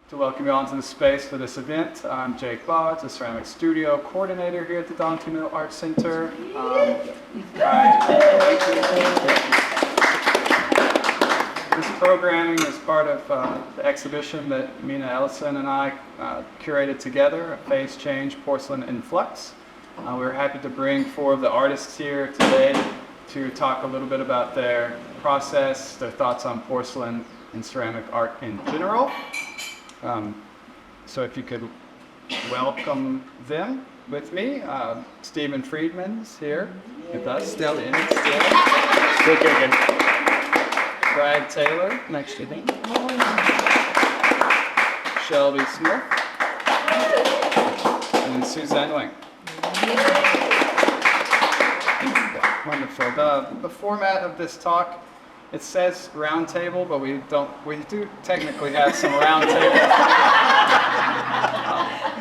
to welcome you onto the space for this event. I'm Jake Boggs, the Ceramic Studio Coordinator here at the Dontino Art Center. This programming is part of the exhibition that Mina Ellison and I curated together, A Phase Change Porcelain in Flux. We're happy to bring 4 of the artists here today to talk a little bit about their process, their thoughts on porcelain and ceramic art in general. So if you could welcome them with me. Stephen Friedman's here with us, still in. Still kicking. Brad Taylor, next to me. Shelby Smith. And Suzanne Wing. Wonderful. The format of this talk, it says roundtable, but we do technically have some roundtables.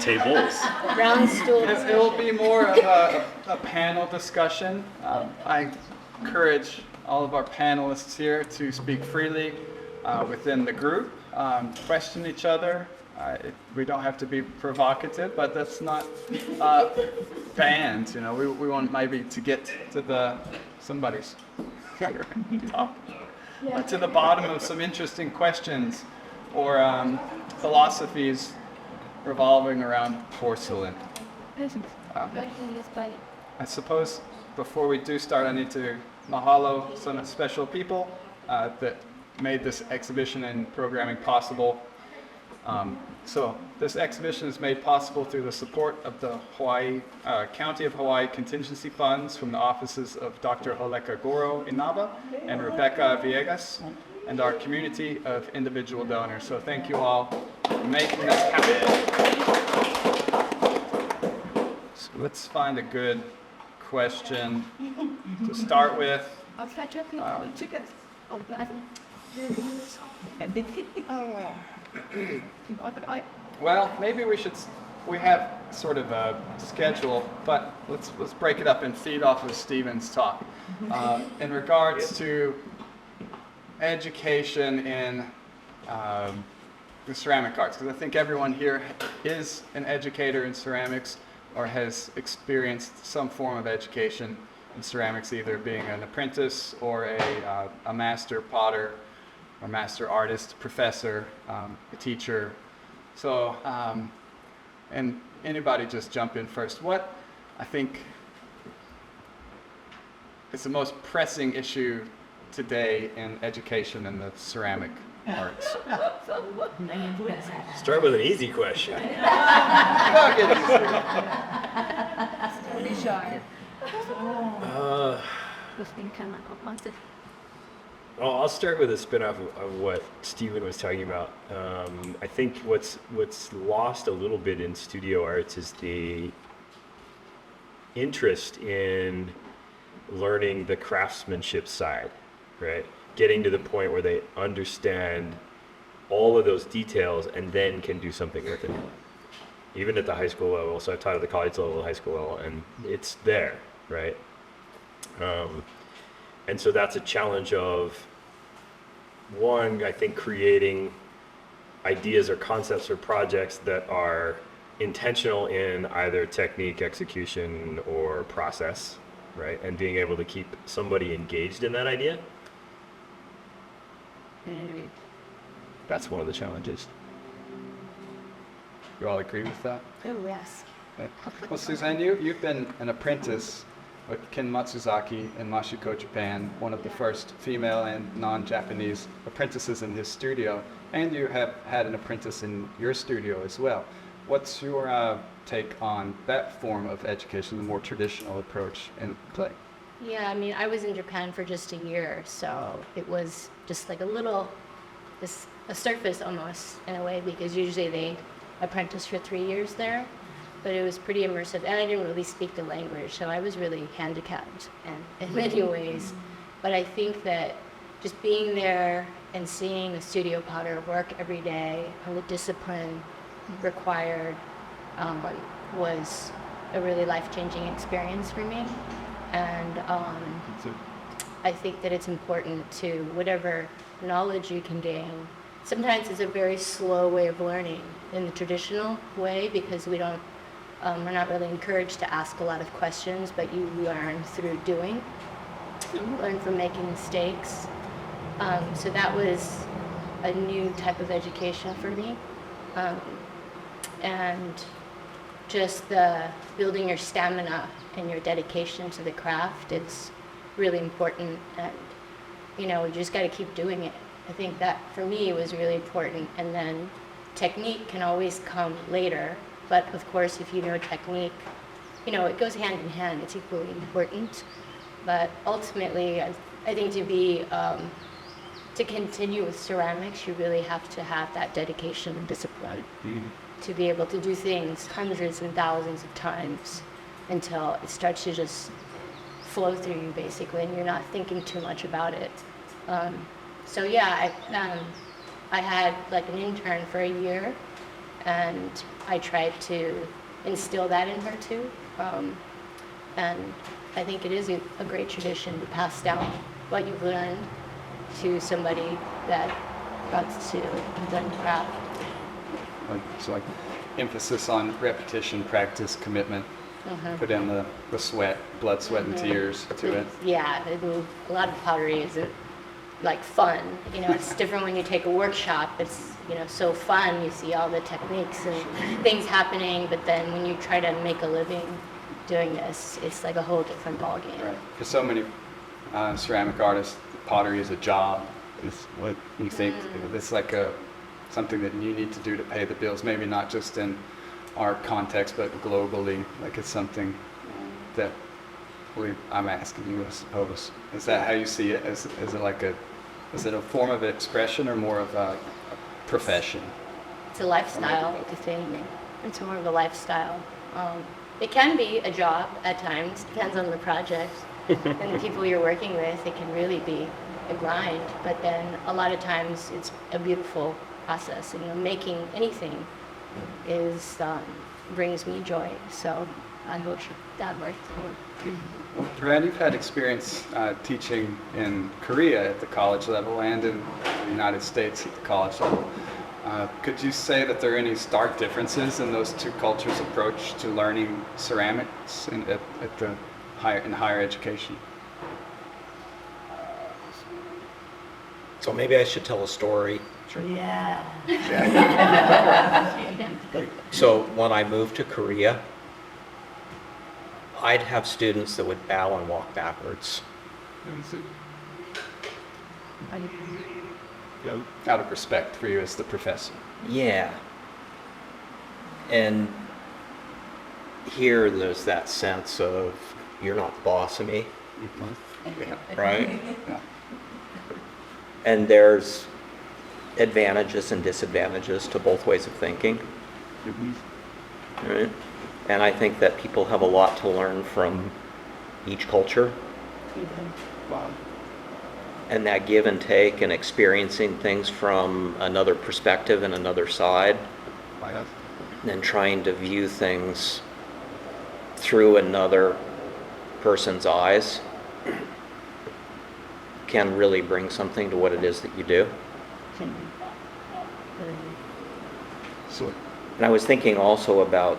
Tables. Round stools. It will be more of a panel discussion. I encourage all of our panelists here to speak freely within the group, question each other. We don't have to be provocative, but that's not banned. You know, we want maybe to get to somebody's top. To the bottom of some interesting questions or philosophies revolving around porcelain. I suppose before we do start, I need to mahalo some special people that made this exhibition and programming possible. So this exhibition is made possible through the support of the County of Hawaii Contingency Funds from the offices of Dr. Holeka Goro Inaba and Rebecca Villegas and our community of individual donors. So thank you all for making this happen. So let's find a good question to start with. Well, maybe we have sort of a schedule, but let's break it up and feed off of Stephen's talk. In regards to education in the ceramic arts, because I think everyone here is an educator in ceramics or has experienced some form of education in ceramics, either being an apprentice or a master potter or master artist, professor, a teacher. So, and anybody just jump in first. What I think is the most pressing issue today in education in the ceramic arts? Start with an easy question. I'll start with a spin-off of what Stephen was talking about. I think what's lost a little bit in studio arts is the interest in learning the craftsmanship side, right? Getting to the point where they understand all of those details and then can do something with it. Even at the high school level, so I taught at the college level, high school level, and it's there, right? And so that's a challenge of, one, I think creating ideas or concepts or projects that are intentional in either technique, execution, or process, right? And being able to keep somebody engaged in that idea. That's one of the challenges. You all agree with that? Oh, yes. Okay. Well, Suzanne, you've been an apprentice with Ken Matsuzaki in Mashiko, Japan, one of the first female and non-Japanese apprentices in his studio, and you have had an apprentice in your studio as well. What's your take on that form of education, the more traditional approach in clay? Yeah, I mean, I was in Japan for just a year, so it was just like a surface almost in a way, because usually they apprentice for 3 years there. But it was pretty immersive, and I didn't really speak the language, so I was really handicapped in many ways. But I think that just being there and seeing a studio potter work every day and the discipline required was a really life-changing experience for me. And I think that it's important to, whatever knowledge you can gain sometimes it's a very slow way of learning in the traditional way because we're not really encouraged to ask a lot of questions, but you learn through doing. You learn from making mistakes. So that was a new type of education for me. And just the building your stamina and your dedication to the craft, it's really important. And, you just got to keep doing it. I think that for me was really important. And then technique can always come later. But of course, if you know technique, it goes hand in hand. It's equally important. But ultimately, I think to continue with ceramics, you really have to have that dedication and discipline to be able to do things hundreds and thousands of times until it starts to just flow through you, basically, and you're not thinking too much about it. So yeah, I had like an intern for a year, and I tried to instill that in her too. And I think it is a great tradition to pass down what you've learned to somebody that wants to learn the craft. So emphasis on repetition, practice, commitment. Put in the sweat, blood, sweat, and tears to it. Yeah, a lot of pottery isn't like fun. It's different when you take a workshop. It's so fun. You see all the techniques and things happening, but then when you try to make a living doing this, it's like a whole different ballgame. Right. For so many ceramic artists, pottery is a job. It's what you think. It's like something that you need to do to pay the bills. Maybe not just in our context, but globally. Like it's something that I'm asking you, I suppose. Is that how you see it? Is it a form of expression or more of a profession? It's a lifestyle, I think. It's more of a lifestyle. It can be a job at times, depends on the project and the people you're working with. It can really be a grind, but then a lot of times it's a beautiful process. Making anything brings me joy. So I hope that works. Brad, you've had experience teaching in Korea at the college level and in the United States at the college level. Could you say that there are any stark differences in those two cultures' approach to learning ceramics in higher education? So maybe I should tell a story. Sure. Yeah. So when I moved to Korea, I'd have students that would bow and walk backwards. Out of respect for you as the professor. Yeah. And here there's that sense of, you're not the boss of me, Yeah. right? Yeah. And there's advantages and disadvantages to both ways of thinking. Right? And I think that people have a lot to learn from each culture. Wow. And that give and take and experiencing things from another perspective and another side, and then trying to view things through another person's eyes can really bring something to what it is that you do. So, And I was thinking also about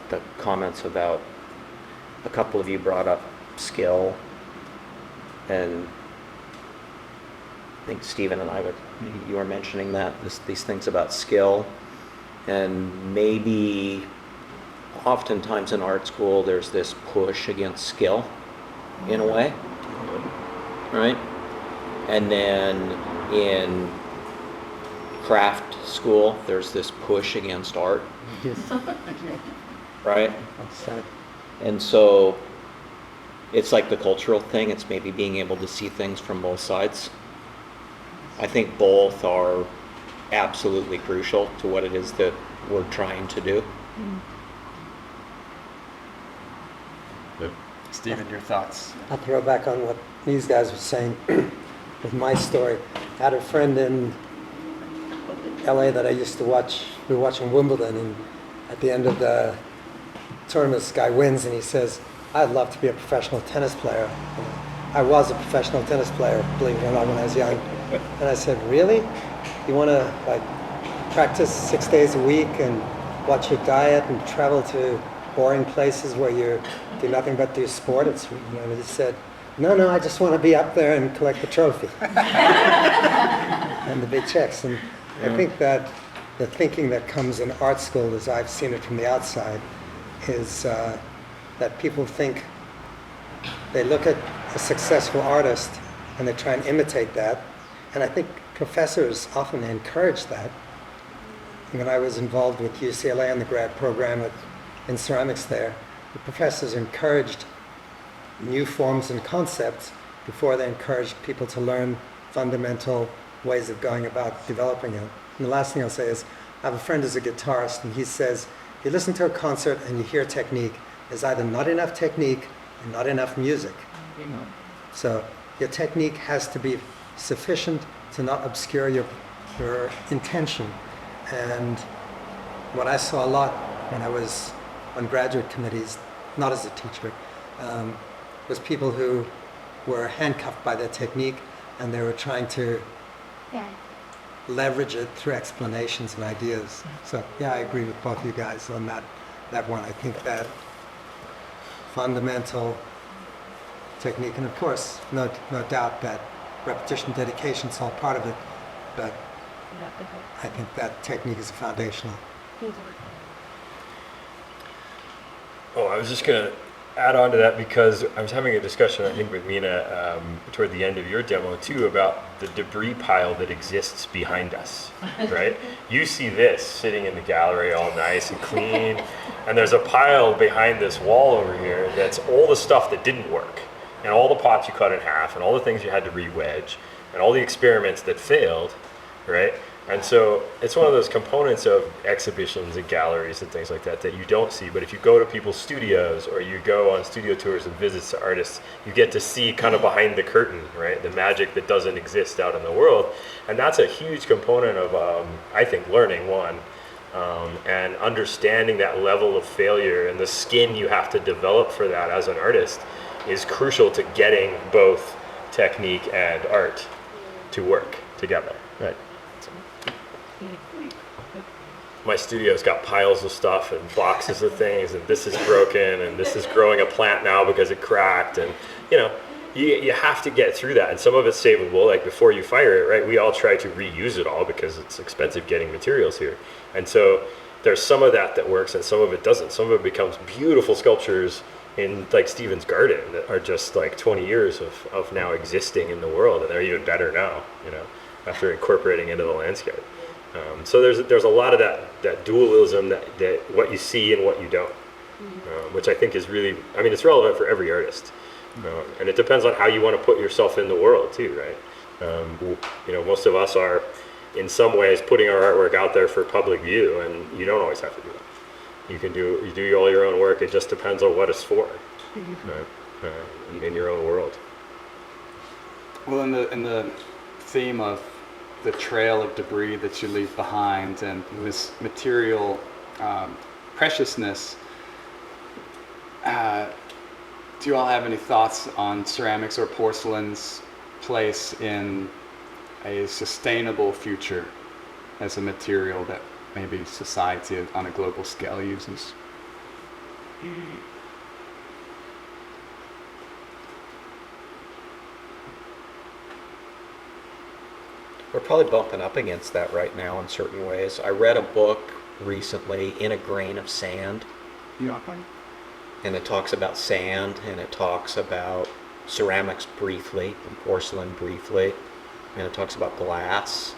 the comments about, a couple of you brought up skill, and I think Stephen and you were mentioning that, these things about skill, and maybe oftentimes in art school there's this push against skill in a way, right? And then in craft school there's this push against art, right? And so it's like the cultural thing, it's maybe being able to see things from both sides. I think both are absolutely crucial to what it is that we're trying to do. Stephen, your thoughts? I'll throw back on what these guys were saying with my story. I had a friend in LA that I used to watch. We were watching Wimbledon, and at the end of the tournament, this guy wins, and he says, "I'd love to be a professional tennis player." And I was a professional tennis player, believe it or not, when I was young. And I said, "Really?" you want to like practice 6 days a week and watch your diet and travel to boring places where you do nothing but do sport. It's, you know, they said, no, I just want to be up there and collect the trophy and the big checks. And I think that the thinking that comes in art school, as I've seen it from the outside, is that people think they look at a successful artist and they try and imitate that. And I think professors often encourage that. When I was involved with UCLA in the grad program in ceramics there, the professors encouraged new forms and concepts before they encouraged people to learn fundamental ways of going about developing it. And the last thing I'll say is, I have a friend who's a guitarist, and he says, if you listen to a concert and you hear technique, there's either not enough technique or not enough music. So your technique has to be sufficient to not obscure your intention. And what I saw a lot when I was on graduate committees, not as a teacher, was people who were handcuffed by their technique and they were trying to leverage it through explanations and ideas. So yeah, I agree with both you guys on that one. I think that fundamental technique, and of course, no doubt that repetition, dedication is all part of it, but I think that technique is foundational. Oh, I was just going to add on to that because I was having a discussion, I think, with Mina toward the end of your demo too about the debris pile that exists behind us, right? You see this sitting in the gallery all nice and clean, and there's a pile behind this wall over here that's all the stuff that didn't work, and all the pots you cut in half, and all the things you had to re-wedge, and all the experiments that failed, right? And so it's one of those components of exhibitions and galleries and things like that that you don't see. But if you go to people's studios or you go on studio tours and visits to artists, you get to see kind of behind the curtain, right? The magic that doesn't exist out in the world. And that's a huge component of, I think, learning, one, and understanding that level of failure and the skin you have to develop for that as an artist is crucial to getting both technique and art to work together, right? My studio's got piles of stuff and boxes of things, and this is broken, and this is growing a plant now because it cracked, and you have to get through that, and some of it's savable, like before you fire it, right? We all try to reuse it all because it's expensive getting materials here, and so there's some of that works, and some of it doesn't. Some of it becomes beautiful sculptures in like Stephen's garden that are just like 20 years of now existing in the world, and they're even better now, after incorporating into the landscape. So there's a lot of that dualism that what you see and what you don't, which I think is really, it's relevant for every artist, and it depends on how you want to put yourself in the world too, right? Most of us are in some ways putting our artwork out there for public view, and you don't always have to do that. You can do all your own work. It just depends on what it's for, in your own world. Well, in the theme of the trail of debris that you leave behind and this material preciousness, do you all have any thoughts on ceramics or porcelain's place in a sustainable future as a material that maybe society on a global scale uses? We're probably bumping up against that right now in certain ways. I read a book recently, In a Grain of Sand, and it talks about sand, and it talks about ceramics briefly, and porcelain briefly, and it talks about glass,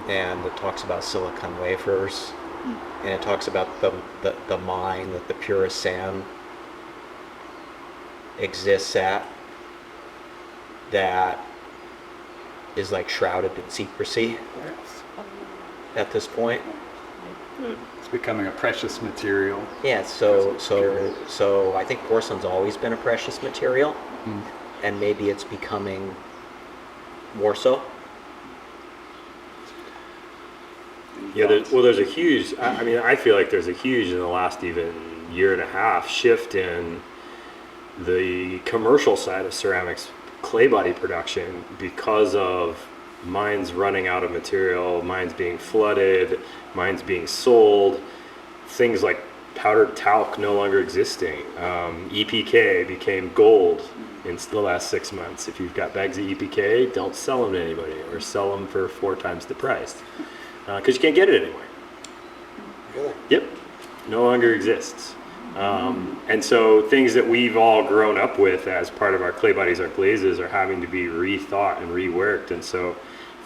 and it talks about silicon wafers, and it talks about the mine that the purest sand exists at, that is like shrouded in secrecy at this point. It's becoming a precious material. Yeah, so I think porcelain's always been a precious material, and maybe it's becoming more so. Yeah, there's a huge, I feel like there's a huge, in the last even year and a half, shift in the commercial side of ceramics clay body production because of mines running out of material, mines being flooded, mines being sold, things like powdered talc no longer existing. EPK became gold in the last 6 months. If you've got bags of EPK, don't sell them to anybody or sell them for 4 times the price because you can't get it anywhere. Really? Yep, no longer exists. And so things that we've all grown up with as part of our clay bodies, our glazes, are having to be rethought and reworked. And so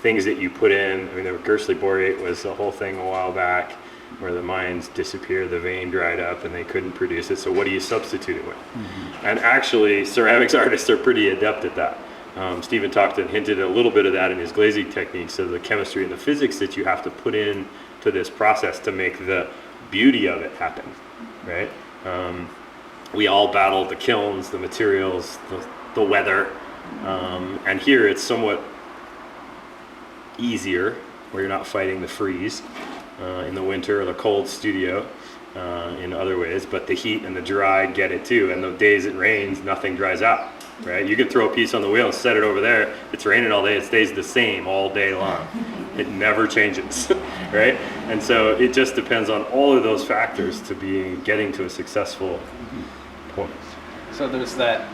things that you put in, I mean, the Gersley borate was the whole thing a while back where the mines disappeared, the vein dried up, and they couldn't produce it. So what do you substitute it with? And actually, ceramics artists are pretty adept at that. Stephen talked and hinted a little bit of that in his glazing techniques, so the chemistry and the physics that you have to put in to this process to make the beauty of it happen, right? We all battle the kilns, the materials, the weather, and here it's somewhat easier where you're not fighting the freeze in the winter or the cold studio in other ways, but the heat and the dry get it too, and the days it rains, nothing dries out, right? You can throw a piece on the wheel and set it over there, it's raining all day, it stays the same all day long. It never changes, right? And so it just depends on all of those factors to be getting to a successful point. So there's the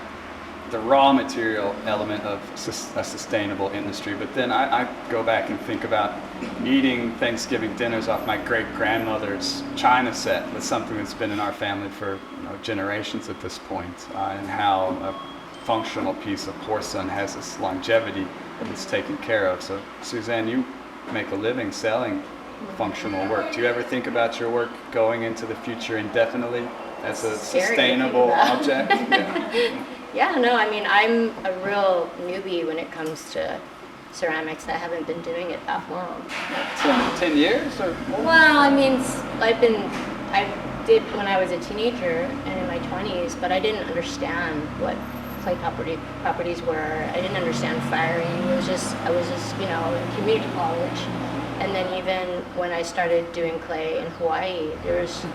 raw material element of a sustainable industry, but then I go back and think about eating Thanksgiving dinners off my great-grandmother's china set. That's something that's been in our family for generations at this point, and how a functional piece of porcelain has this longevity that it's taken care of. So Suzanne, you make a living selling functional work. Do you ever think about your work going into the future indefinitely as a sustainable object? Yeah. Yeah, no, I mean, I'm a real newbie when it comes to ceramics. I haven't been doing it that long. 10 years or more? Well, I mean, I did when I was a teenager and in my 20s, but I didn't understand what clay properties were. I didn't understand firing. I was just, in community college. And then even when I started doing clay in Hawaii, there's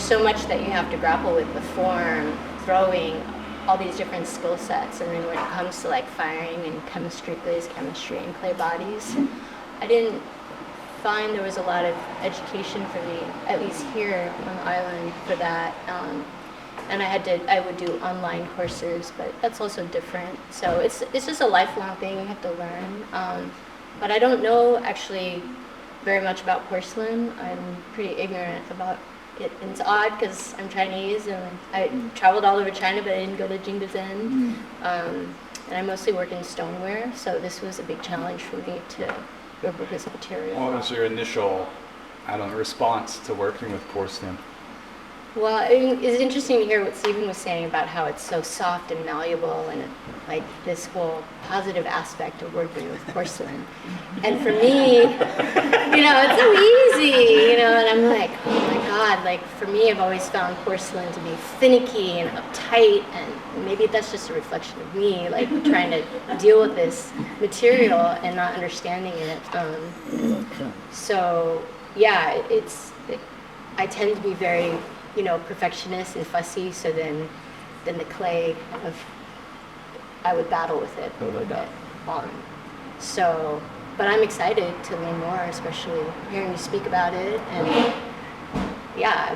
so much that you have to grapple with: the form, throwing, all these different skill sets. And then when it comes to like firing and chemistry, glaze chemistry and clay bodies, I didn't find there was a lot of education for me, at least here on the island, for that. And I would do online courses, but that's also different. So it's just a lifelong thing you have to learn. But I don't know actually very much about porcelain. I'm pretty ignorant about it. And it's odd because I'm Chinese and I traveled all over China, but I didn't go to Jingdezhen. And I mostly work in stoneware, so this was a big challenge for me to work with this material. What was your initial, response to working with porcelain? Well, I mean, it's interesting to hear what Stephen was saying about how it's so soft and malleable and like this whole positive aspect of working with porcelain. And for me, it's so easy, and I'm like, oh my God, like for me, I've always found porcelain to be finicky and uptight, and maybe that's just a reflection of me, like trying to deal with this material and not understanding it. So yeah, I tend to be very perfectionist and fussy, so then the clay I would battle with it a little bit. But I'm excited to learn more, especially hearing you speak about it. And yeah,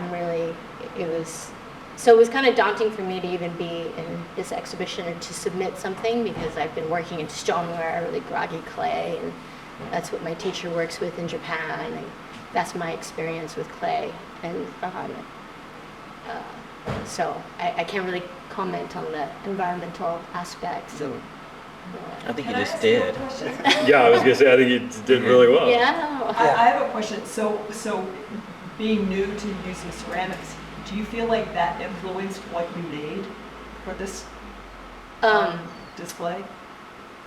it was kind of daunting for me to even be in this exhibition or to submit something, because I've been working in stoneware, really groggy clay, and that's what my teacher works with in Japan, and that's my experience with clay. And so I can't really comment on the environmental aspects. I think you just did. Yeah, I was gonna say, I think you did really well. Yeah. I have a question. So being new to using ceramics, do you feel like that influenced what you made for this display?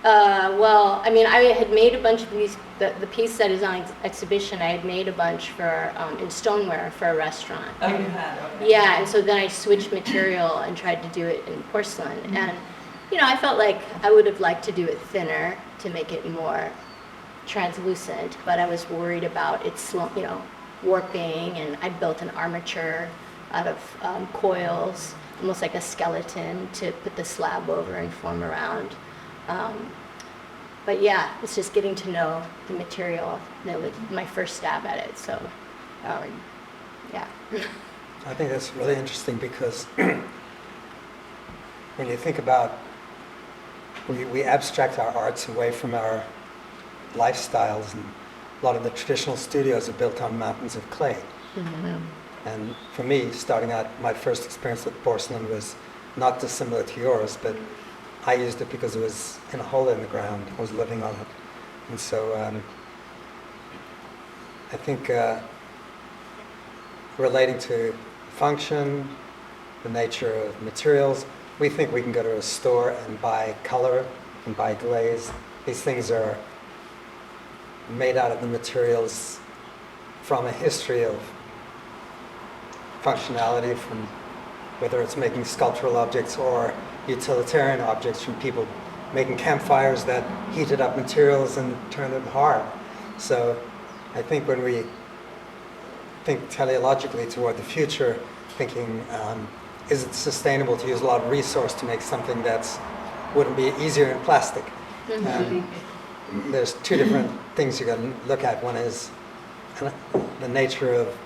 Well, I mean, I had made a bunch of these. The piece that is on exhibition, I had made a bunch for in stoneware for a restaurant. Oh, you had. Okay. Yeah, and so then I switched material and tried to do it in porcelain. Mm-hmm. And I felt like I would have liked to do it thinner to make it more translucent, but I was worried about its warping, and I built an armature out of coils, almost like a skeleton, to put the slab over and form around. but yeah, it's just getting to know the material. That was my first stab at it. So, yeah. I think that's really interesting because when you think about, we abstract our arts away from our lifestyles, and a lot of the traditional studios are built on mountains of clay. And for me, starting out, my first experience with porcelain was not dissimilar to yours, but I used it because it was in a hole in the ground. I was living on it. And so I think relating to function, the nature of materials, we think we can go to a store and buy color and buy glaze. These things are made out of the materials from a history of functionality, from whether it's making sculptural objects or utilitarian objects, from people making campfires that heated up materials and turned them hard. So I think when we think teleologically toward the future, thinking, is it sustainable to use a lot of resource to make something that's wouldn't be easier in plastic? There's two different things you got to look at. One is the nature of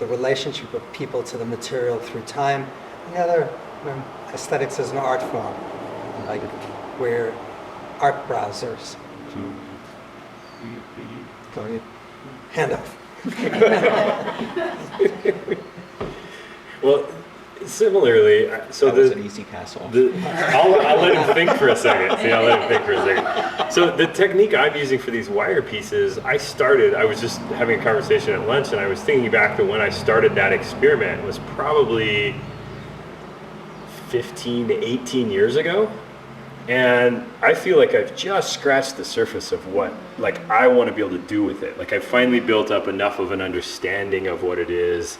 the relationship of people to the material through time, and the other, aesthetics as an art form. Like we're art browsers. Hand off. Well, similarly, so That was an easy pass off. I'll let him think for a second. See, I'll let him think for a second. So the technique I'm using for these wire pieces, I was just having a conversation at lunch, and I was thinking back to when I started that experiment. It was probably 15 to 18 years ago. And I feel like I've just scratched the surface of what I want to be able to do with it. Like I've finally built up enough of an understanding of what it is,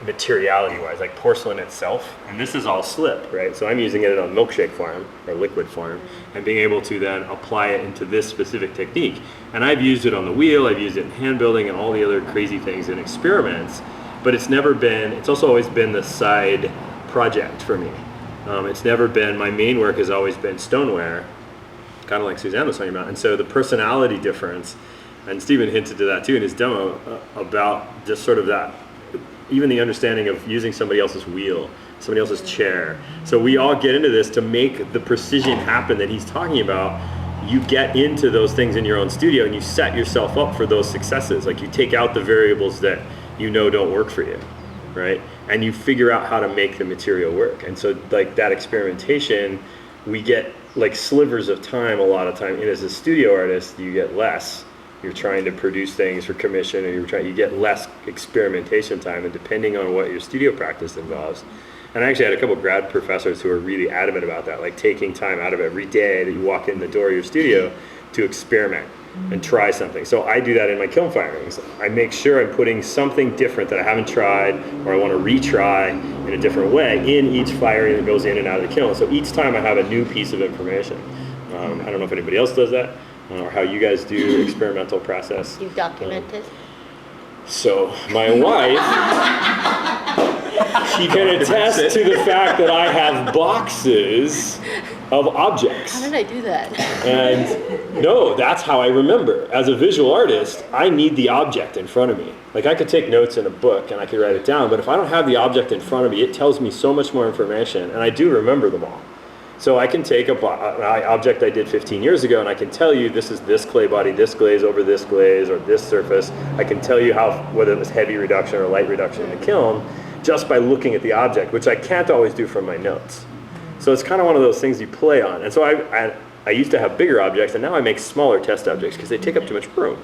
materiality wise, like porcelain itself. And this is all slip, right? So I'm using it on milkshake form or liquid form, and being able to then apply it into this specific technique. And I've used it on the wheel, I've used it in hand building and all the other crazy things and experiments, but it's also always been the side project for me. It's never been, my main work has always been stoneware, kind of like Suzanne was talking about. And so the personality difference, and Stephen hinted to that too in his demo, about just sort of that, even the understanding of using somebody else's wheel, somebody else's chair. So we all get into this to make the precision happen that he's talking about. You get into those things in your own studio and you set yourself up for those successes. Like you take out the variables that you know don't work for you, right? And you figure out how to make the material work. And so like that experimentation, we get like slivers of time a lot of time. And as a studio artist, you get less. You're trying to produce things for commission, and you get less experimentation time, and depending on what your studio practice involves. And I actually had a couple grad professors who are really adamant about that, like taking time out of every day that you walk in the door of your studio to experiment and try something. So I do that in my kiln firings. I make sure I'm putting something different that I haven't tried or I want to retry in a different way in each firing that goes in and out of the kiln. So each time I have a new piece of information. I don't know if anybody else does that or how you guys do experimental process. You document it? So my wife, she can attest to the fact that I have boxes of objects. How did I do that? And no, that's how I remember. As a visual artist, I need the object in front of me. Like I could take notes in a book and I could write it down, but if I don't have the object in front of me, it tells me so much more information, and I do remember them all. So I can take an object I did 15 years ago and I can tell you this is this clay body, this glaze over this glaze, or this surface. I can tell you whether it was heavy reduction or light reduction in the kiln just by looking at the object, which I can't always do from my notes. So it's kind of one of those things you play on. And so I used to have bigger objects, and now I make smaller test objects because they take up too much room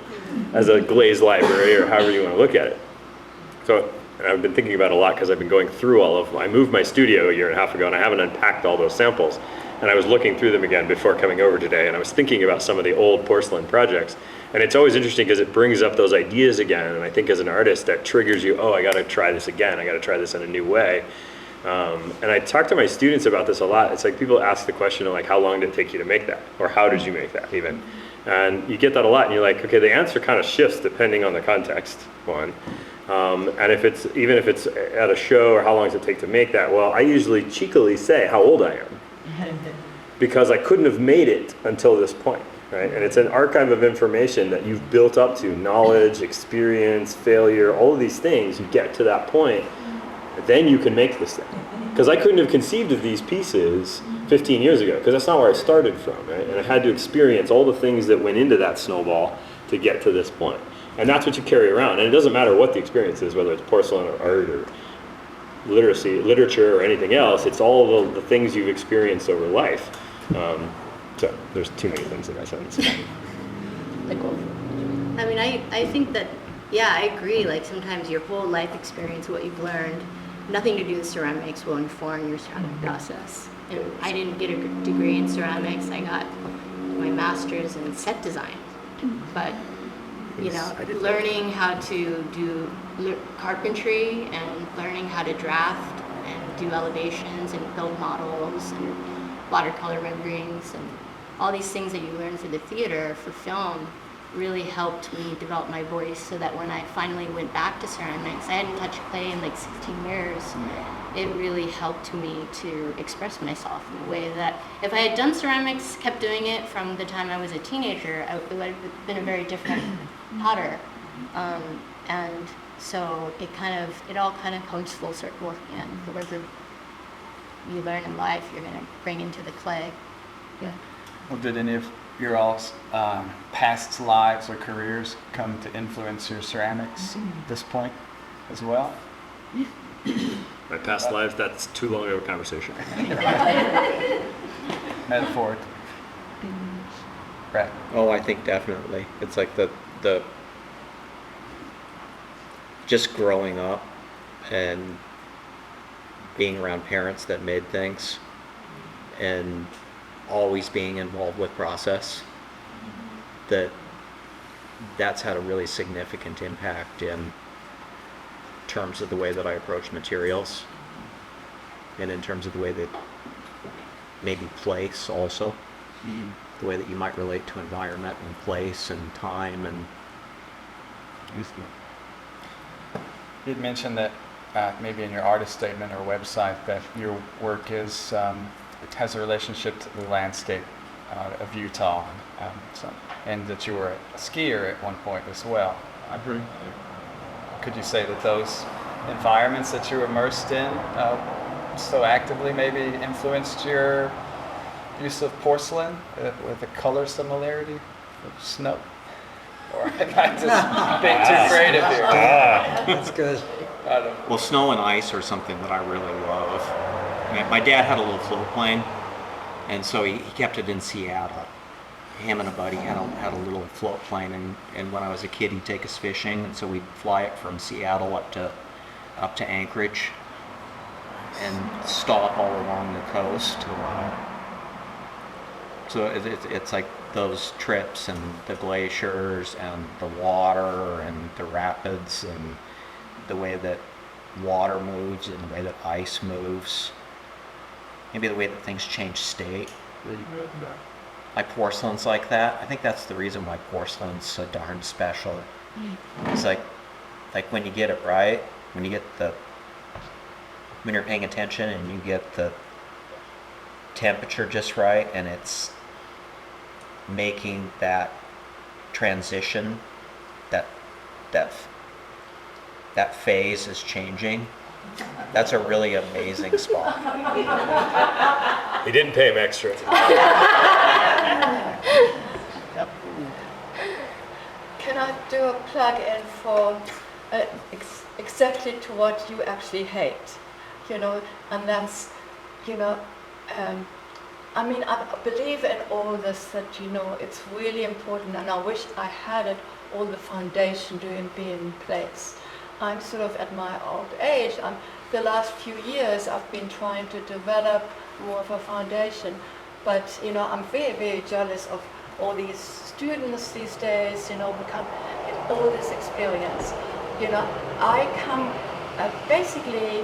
as a glaze library or however you want to look at it. So, and I've been thinking about it a lot because I've been going through I moved my studio a year and a half ago, and I haven't unpacked all those samples. And I was looking through them again before coming over today, and I was thinking about some of the old porcelain projects. And it's always interesting because it brings up those ideas again, and I think as an artist that triggers you, oh, I got to try this again, I got to try this in a new way. And I talk to my students about this a lot. It's like people ask the question of like, how long did it take you to make that? Or how did you make that even? And you get that a lot, and you're like, okay, the answer kind of shifts depending on the context, one. And even if it's at a show, or how long does it take to make that? Well, I usually cheekily say how old I am. because I couldn't have made it until this point, right? And it's an archive of information that you've built up to, knowledge, experience, failure, all of these things. You get to that point, then you can make this thing. Because I couldn't have conceived of these pieces 15 years ago, because that's not where I started from, right? And I had to experience all the things that went into that snowball to get to this point. And that's what you carry around. And it doesn't matter what the experience is, whether it's porcelain or art or literature or anything else, it's all the things you've experienced over life. So there's too many things in that sentence. I mean, I think that, yeah, I agree. Like sometimes your whole life experience, what you've learned, nothing to do with ceramics will inform your ceramic process. And I didn't get a degree in ceramics. I got my master's in set design. But, you know, learning how to do carpentry and learning how to draft and do elevations and build models and watercolor renderings and all these things that you learn for the theater, for film, really helped me develop my voice so that when I finally went back to ceramics, I hadn't touched clay in like 16 years. It really helped me to express myself in a way that if I had done ceramics, kept doing it from the time I was a teenager, it would have been a very different potter. And so it all kind of comes full circle again. Whatever you learn in life, you're going to bring into the clay. Yeah. Well, did any of your all's past lives or careers come to influence your ceramics at this point as well? My past lives, that's too long of a conversation. Metaphor. Brett. Oh, I think definitely. It's like the just growing up and being around parents that made things and always being involved with process, that's had a really significant impact in terms of the way that I approach materials and in terms of the way that maybe place also, the way that you might relate to environment and place and time and You'd mentioned that maybe in your artist statement or website that your work has a relationship to the landscape of Utah, and that you were a skier at one point as well. Could you say that those environments that you were immersed in so actively maybe influenced your use of porcelain with a color similarity of snow? Or am I just being too creative here? That's good. I don't know. Well, snow and ice are something that I really love. My dad had a little float plane, and so he kept it in Seattle. Him and a buddy had a little float plane, and when I was a kid, he'd take us fishing, and so we'd fly it from Seattle up to Anchorage, and stop all along the coast. So it's like those trips and the glaciers and the water and the rapids and the way that water moves and the way that ice moves. Maybe the way that things change state. Like porcelain's like that. I think that's the reason why porcelain's so darn special. It's like when you get it right, when you're paying attention and you get the temperature just right, and it's making that transition, that phase is changing. That's a really amazing spot. He didn't pay him extra. Can I do a plug-in for exactly to what you actually hate? And that's, I mean, I believe in all this that, it's really important, and I wish I had it, all the foundation to be in place. I'm sort of at my old age, the last few years I've been trying to develop more of a foundation, but, I'm very, very jealous of all these students these days, become all this experience. I come, basically,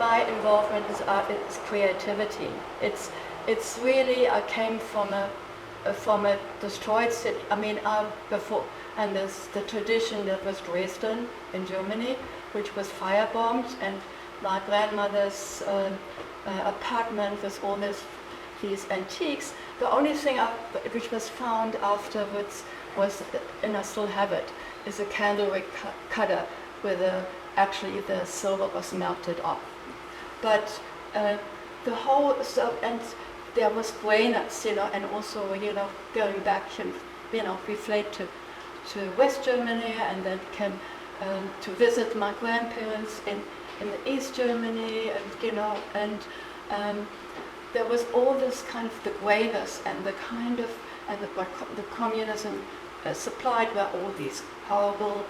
my involvement is creativity. It's really, I came from a destroyed city. I mean, before, and there's the tradition that was Dresden in Germany, which was firebombed, and my grandmother's apartment with all this these antiques. The only thing which was found afterwards was, and I still have it, is a candlewick cutter where actually the silver was melted off. But the whole, and there was grayness, and also, going back and, reflect to West Germany, and then came to visit my grandparents in the East Germany, and there was all this kind of the grayness and the kind of, and the communism supplied were all these horrible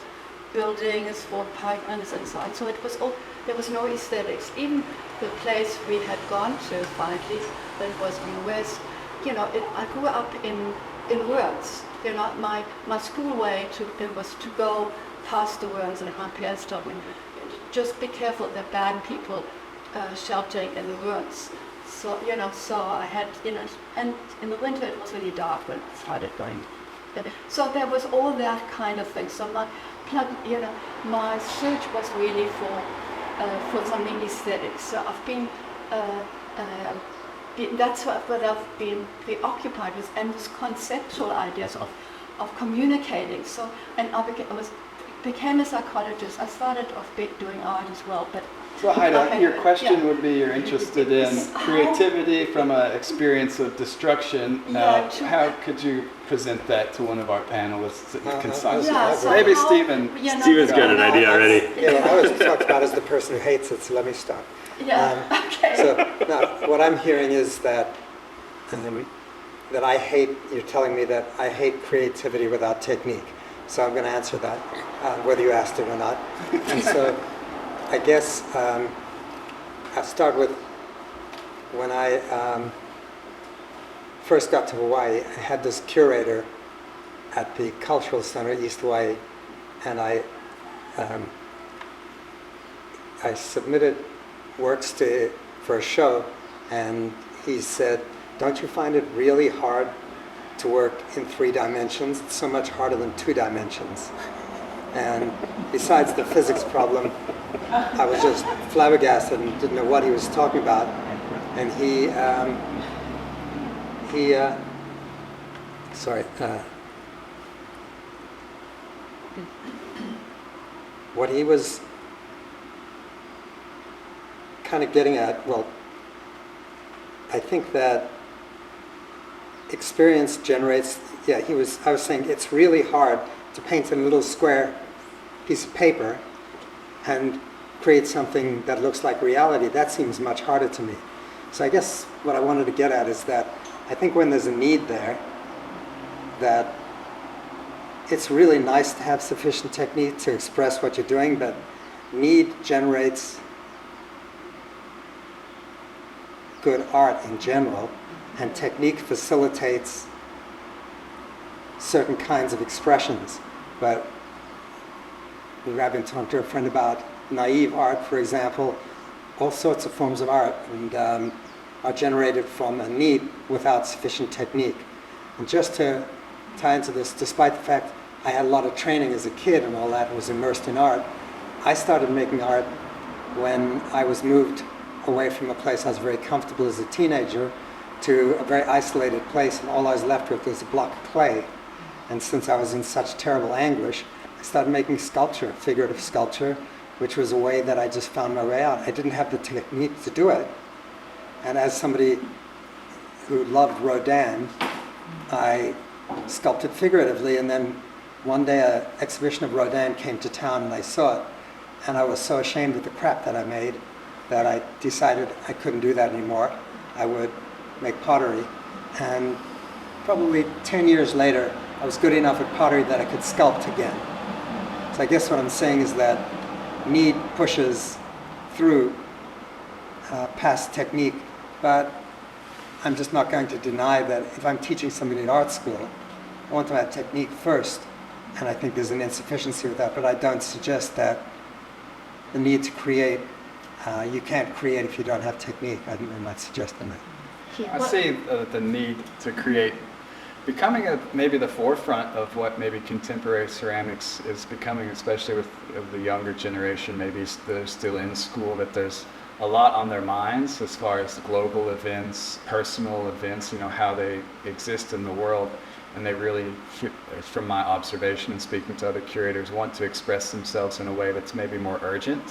buildings for pipelines and so on. So it was all, there was no aesthetics. Even the place we had gone to finally, that was in the West, I grew up in Worms. My school way was to go past the Worms, and my parents told me, just be careful, there are bad people sheltering in the Worms. So, so I had, and in the winter it was really dark when it started going. So there was all that kind of thing. So my search was really for something aesthetic. So I've been, that's what I've been preoccupied with, and this conceptual ideas of communicating. So, and I became a psychologist. I started off doing art as well, but. So Heida, okay, your question yeah. would be, you're interested in creativity from an experience of destruction. How could you present that to one of our panelists concisely? Yeah, so Maybe how- Stephen. Steven's got an idea already. Yeah, well, I was talked about as the person who hates it, so let me start. Yeah, okay. So now, what I'm hearing is that that I hate. You're telling me that I hate creativity without technique. So I'm going to answer that, whether you asked it or not. And so, I guess I'll start with when I first got to Hawaii. I had this curator at the Cultural Center, East Hawaii, and I submitted works for a show, and he said, "Don't you find it really hard to work in 3 dimensions? It's so much harder than 2 dimensions." And besides the physics problem, I was just flabbergasted and didn't know what he was talking about. And what he was kind of getting at, well, I think that experience generates, I was saying it's really hard to paint a little square piece of paper and create something that looks like reality. That seems much harder to me. So I guess what I wanted to get at is that I think when there's a need there, that it's really nice to have sufficient technique to express what you're doing, but need generates good art in general, and technique facilitates certain kinds of expressions. But I've been talking to a friend about naive art, for example. All sorts of forms of art and are generated from a need without sufficient technique. And just to tie into this, despite the fact I had a lot of training as a kid and all that, and was immersed in art, I started making art when I was moved away from a place I was very comfortable as a teenager to a very isolated place, and all I was left with was a block of clay. And since I was in such terrible anguish, I started making sculpture, figurative sculpture, which was a way that I just found my way out. I didn't have the technique to do it. And as somebody who loved Rodin, I sculpted figuratively, and then one day an exhibition of Rodin came to town and I saw it, and I was so ashamed of the crap that I made that I decided I couldn't do that anymore. I would make pottery, and probably 10 years later I was good enough at pottery that I could sculpt again. So I guess what I'm saying is that need pushes through past technique, but I'm just not going to deny that if I'm teaching somebody at art school, I want to have technique first, and I think there's an insufficiency with that, but I don't suggest that the need to create, you can't create if you don't have technique. I'm not suggesting that. I see the need to create becoming maybe the forefront of what maybe contemporary ceramics is becoming, especially with the younger generation. Maybe they're still in school, that there's a lot on their minds as far as global events, personal events, how they exist in the world. And they really, from my observation and speaking to other curators, want to express themselves in a way that's maybe more urgent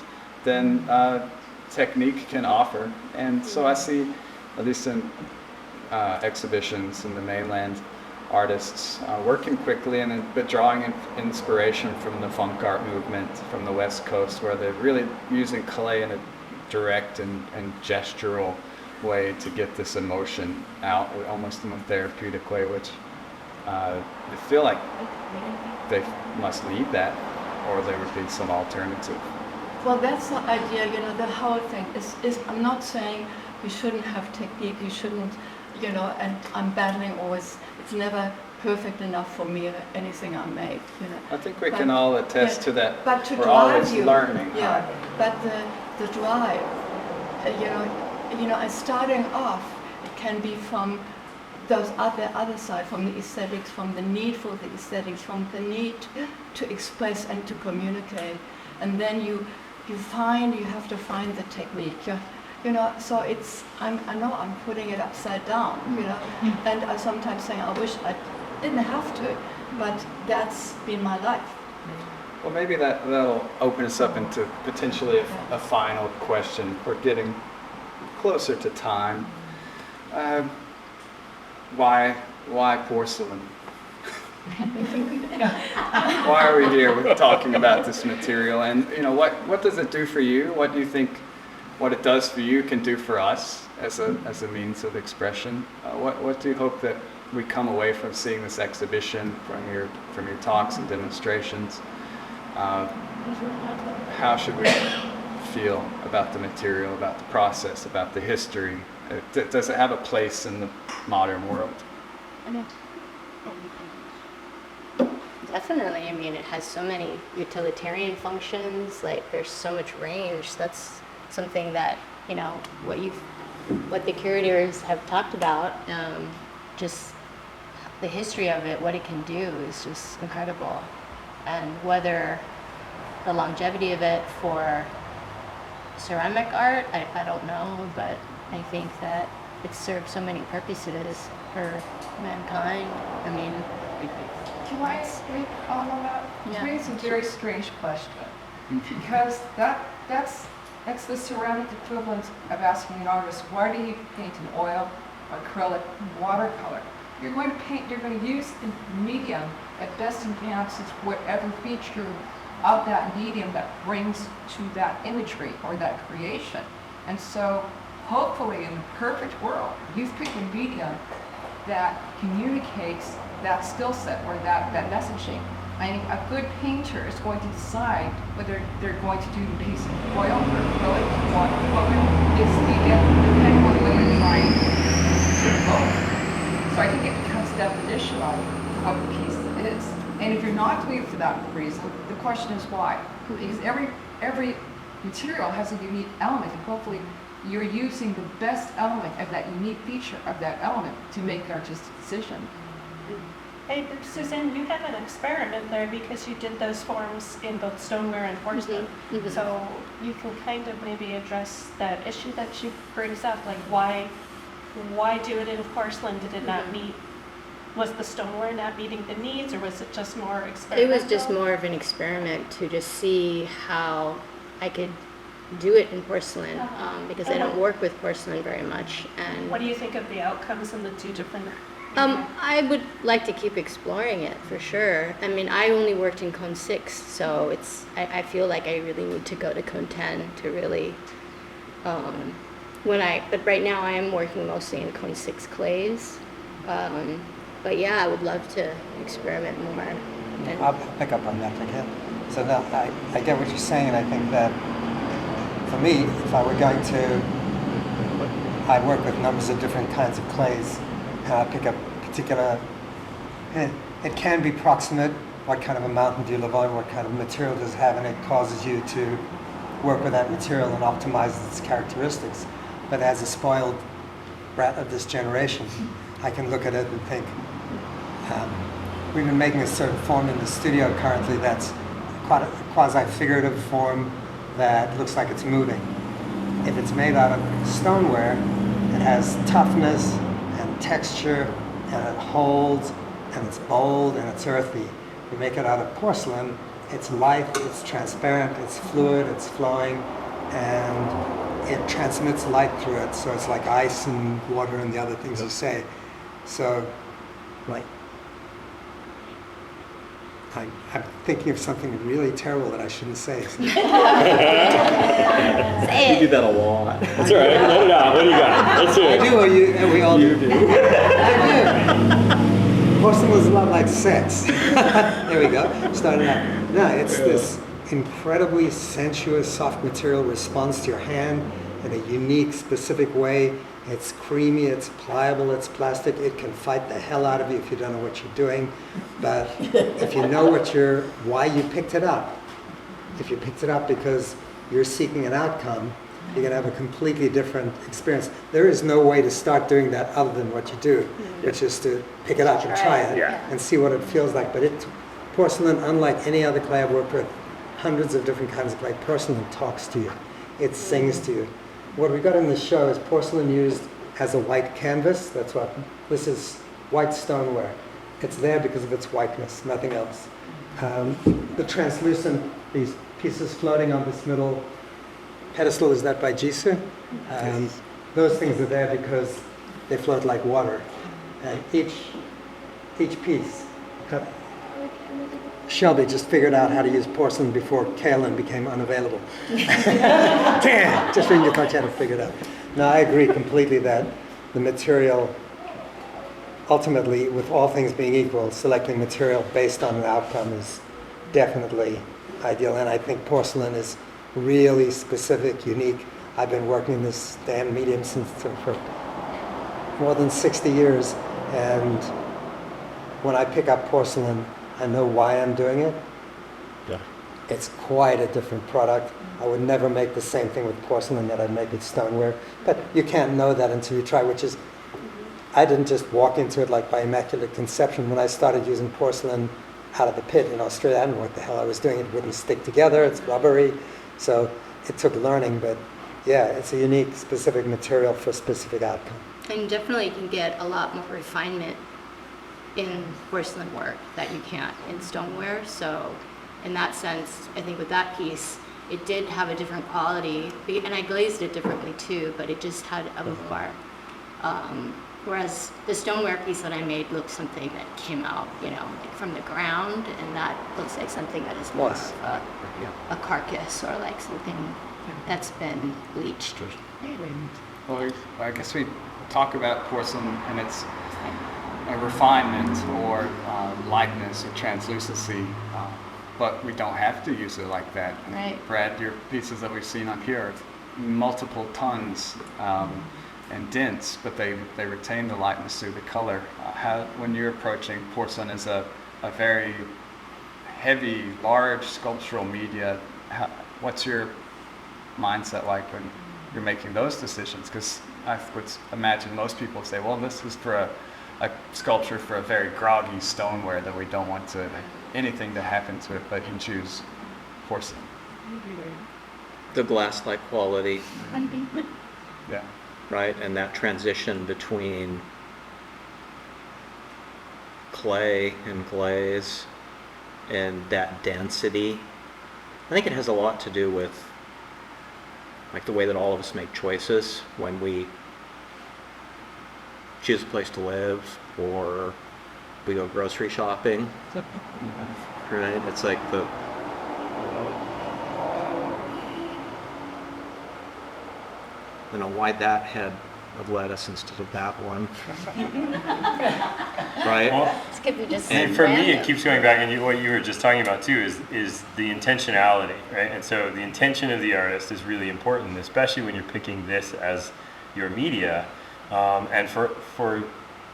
than technique can offer. And so I see, at least in exhibitions in the mainland, artists working quickly but drawing inspiration from the funk art movement from the West Coast, where they're really using clay in a direct and gestural way to get this emotion out, almost in a therapeutic way, which I feel like they must need that, or there would be some alternative. Well, that's the idea, the whole thing is I'm not saying you shouldn't have technique, you shouldn't, and I'm battling always, it's never perfect enough for me, anything I make, I think we can all attest to that. But to we're drive always you, learning. yeah, but the drive, and starting off, it can be from those other side, from the aesthetics, from the need for the aesthetics, from the need to express and to communicate, and then you have to find the technique. So I know I'm putting it upside down, and I sometimes say I wish I didn't have to, but that's been my life. Well, maybe that'll open us up into potentially a final question. We're getting closer to time. Why porcelain? Why are we here? We're talking about this material, and what does it do for you? What do you think? What it does for you can do for us as a means of expression. What do you hope that we come away from seeing this exhibition, from your talks and demonstrations? How should we feel about the material, about the process, about the history? Does it have a place in the modern world? Definitely. I mean, it has so many utilitarian functions. Like, there's so much range. That's something that what the curators have talked about. Just the history of it, what it can do, is just incredible. And whether the longevity of it for ceramic art, I don't know, but I think that it serves so many purposes for mankind. I mean, Can I speak on that? Yeah. To me, it's a very strange question, because that's the ceramic equivalent of asking an artist, why do you paint in oil, acrylic, watercolor? You're going to use the medium that best enhances whatever feature of that medium that brings to that imagery or that creation. And so, hopefully, in the perfect world, you've picked a medium that communicates that skill set or that messaging. I think a good painter is going to decide whether they're going to do a piece of oil or acrylic or watercolor. It's depending on whether you're trying to do both. So I think it becomes definitional of the piece is. And if you're not doing it for that reason, the question is why? Because every material has a unique element, and hopefully you're using the best element of that unique feature of that element to make an artistic decision. Hey, Suzanne, you have an experiment there because you did those forms in both stoneware and porcelain. Mhm. So you can kind of maybe address that issue that she brings up, like why do it in porcelain? Did it not meet? Was the stoneware not meeting the needs, or was it just more experimental? it was just more of an experiment to just see how I could do it in porcelain, because I don't work with porcelain very much. And What do you think of the outcomes in the two different? I would like to keep exploring it for sure. I mean, I only worked in Cone 6, so I feel like I really need to go to Cone 10 to really, but right now I am working mostly in Cone 6 clays. But yeah, I would love to experiment more. And I'll pick up on that if I can. So no, I get what you're saying, and I think that for me, if I were going to, I work with numbers of different kinds of clays, and I pick up particular, it can be proximate, what kind of a mountain do you live on, what kind of material does it have, and it causes you to work with that material and optimize its characteristics. But as a spoiled brat of this generation, I can look at it and think, we've been making a certain form in the studio currently that's quite a quasi-figurative form that looks like it's moving. if it's made out of stoneware, it has toughness and texture, and it holds, and it's bold, and it's earthy. You make it out of porcelain, it's light, it's transparent, it's fluid, it's flowing, and it transmits light through it. So it's like ice and water and the other things you say. So, like, I'm thinking of something really terrible that I shouldn't say. Say You do it. that a lot. That's all right. Let it out. What do you got? Let's hear I it. do, or we all do. I do. Porcelain is a lot like sex. There we go. Started out. No, it's this incredibly sensuous, soft material responds to your hand in a unique, specific way. It's creamy, it's pliable, it's plastic. It can fight the hell out of you if you don't know what you're doing. But if you know why you picked it up, if you picked it up because you're seeking an outcome, you're going to have a completely different experience. There is no way to start doing that other than what you do, which is to pick it up and try it and see what it feels like. But porcelain, unlike any other clay I've worked with, hundreds of different kinds of clay, porcelain talks to you. It sings to you. What we got in the show is porcelain used as a white canvas. This is white stoneware. It's there because of its whiteness, nothing else. The translucent, these pieces floating on this middle pedestal, is that by Jisoo? Those things are there because they float like water. And each piece, Shelby just figured out how to use porcelain before kaolin became unavailable. Damn! Just when you thought you had to figure it out. No, I agree completely that the material, ultimately, with all things being equal, selecting material based on an outcome is definitely ideal. And I think porcelain is really specific, unique. I've been working in this damn medium for more than 60 years. And when I pick up porcelain, I know why I'm doing it. Yeah. It's quite a different product. I would never make the same thing with porcelain that I'd make with stoneware. But you can't know that until you try, which is, I didn't just walk into it like by immaculate conception. When I started using porcelain out of the pit in Australia, I didn't know what the hell I was doing. It wouldn't stick together, it's rubbery. So it took learning, but yeah, it's a unique, specific material for a specific outcome. And definitely you can get a lot more refinement in porcelain work that you can't in stoneware. So in that sense, I think with that piece, it did have a different quality, and I glazed it differently too, but it just had a more, whereas the stoneware piece that I made looked something that came out, like from the ground, and that looks like something that is more Yes. of a carcass or like something that's been bleached. Well, I guess we talk about porcelain and its a refinement or lightness or translucency, but we don't have to use it like that. Right. Brad, your pieces that we've seen on here are multiple tons and dense, but they retain the lightness through the color. When you're approaching porcelain as a very heavy, large sculptural media, what's your mindset like when you're making those decisions? Because I would imagine most people say, well, this is for a sculpture for a very groggy stoneware that we don't want anything to happen to it, but you choose porcelain. The glass-like quality, Yeah. right? And that transition between clay and glaze and that density. I think it has a lot to do with like the way that all of us make choices when we choose a place to live or we go grocery shopping. Right? It's like I don't know why that head of lettuce instead of that one. Right? Well, This could be just and for me, it random. keeps going back, and what you were just talking about too is the intentionality, right? And so the intention of the artist is really important, especially when you're picking this as your media. And for